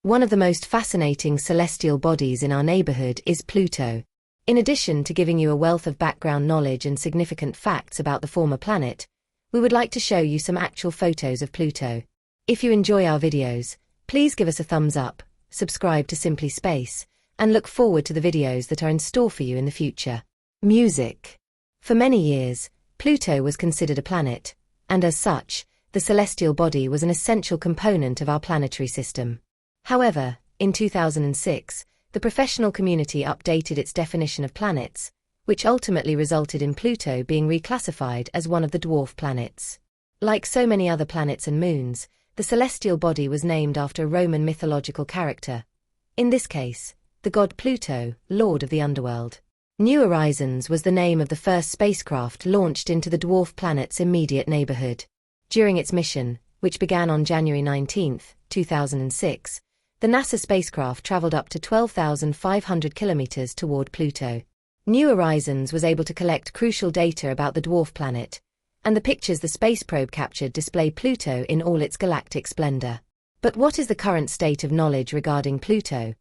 One of the most fascinating celestial bodies in our neighborhood is Pluto. In addition to giving you a wealth of background knowledge and significant facts about the former planet, we would like to show you some actual photos of Pluto. If you enjoy our videos, please give us a thumbs up, subscribe to Simply Space, and look forward to the videos that are in store for you in the future. Music. For many years, Pluto was considered a planet, and as such, the celestial body was an essential component of our planetary system. However, in 2006, the professional community updated its definition of planets, which ultimately resulted in Pluto being reclassified as one of the dwarf planets. Like so many other planets and moons, the celestial body was named after a Roman mythological character. In this case, the god Pluto, lord of the underworld. New Horizons was the name of the first spacecraft launched into the dwarf planet's immediate neighborhood. During its mission, which began on January 19, 2006, the NASA spacecraft traveled up to 12,500 kilometers toward Pluto. New Horizons was able to collect crucial data about the dwarf planet, and the pictures the space probe captured display Pluto in all its galactic splendor. But what is the current state of knowledge regarding Pluto,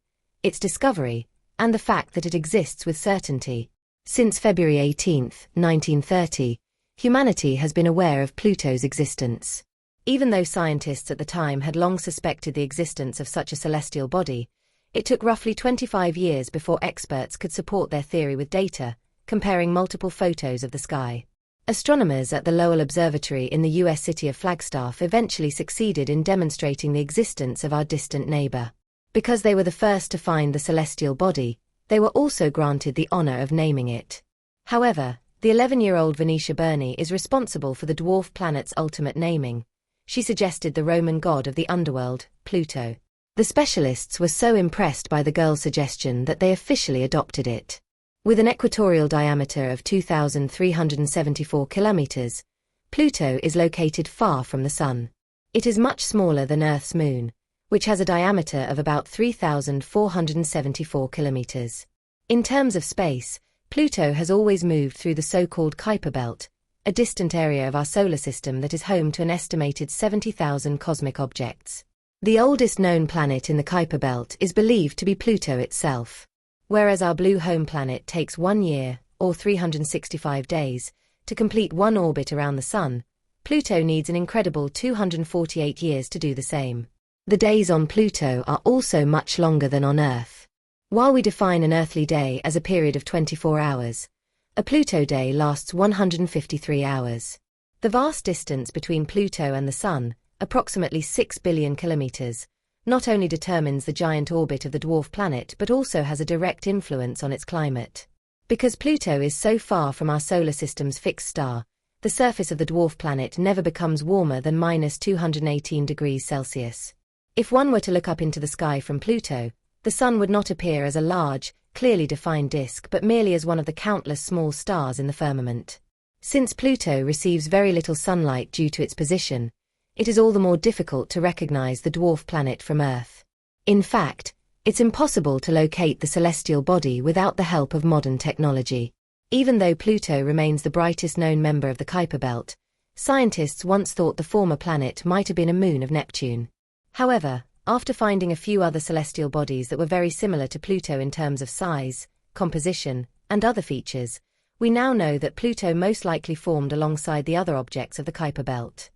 its discovery, and the fact that it exists with certainty? Since February 18, 1930, humanity has been aware of Pluto's existence. Even though scientists at the time had long suspected the existence of such a celestial body, it took roughly 25 years before experts could support their theory with data, comparing multiple photos of the sky. Astronomers at the Lowell Observatory in the U.S. city of Flagstaff eventually succeeded in demonstrating the existence of our distant neighbor. Because they were the first to find the celestial body, they were also granted the honor of naming it. However, the 11-year-old Venetia Burney is responsible for the dwarf planet's ultimate naming. She suggested the Roman god of the underworld, Pluto. The specialists were so impressed by the girl's suggestion that they officially adopted it. With an equatorial diameter of 2,374 kilometers, Pluto is located far from the Sun. It is much smaller than Earth's moon, which has a diameter of about 3,474 kilometers. In terms of space, Pluto has always moved through the so-called Kuiper Belt, a distant area of our solar system that is home to an estimated 70,000 cosmic objects. The oldest known planet in the Kuiper Belt is believed to be Pluto itself. Whereas our blue home planet takes 1 year, or 365 days, to complete one orbit around the Sun, Pluto needs an incredible 248 years to do the same. The days on Pluto are also much longer than on Earth. While we define an earthly day as a period of 24 hours, a Pluto day lasts 153 hours. The vast distance between Pluto and the Sun, approximately 6 billion kilometers, not only determines the giant orbit of the dwarf planet but also has a direct influence on its climate. Because Pluto is so far from our solar system's fixed star, the surface of the dwarf planet never becomes warmer than -218 degrees Celsius. If one were to look up into the sky from Pluto, the Sun would not appear as a large, clearly defined disk but merely as one of the countless small stars in the firmament. Since Pluto receives very little sunlight due to its position, it is all the more difficult to recognize the dwarf planet from Earth. In fact, it's impossible to locate the celestial body without the help of modern technology. Even though Pluto remains the brightest known member of the Kuiper Belt, scientists once thought the former planet might have been a moon of Neptune. However, after finding a few other celestial bodies that were very similar to Pluto in terms of size, composition, and other features, we now know that Pluto most likely formed alongside the other objects of the Kuiper Belt.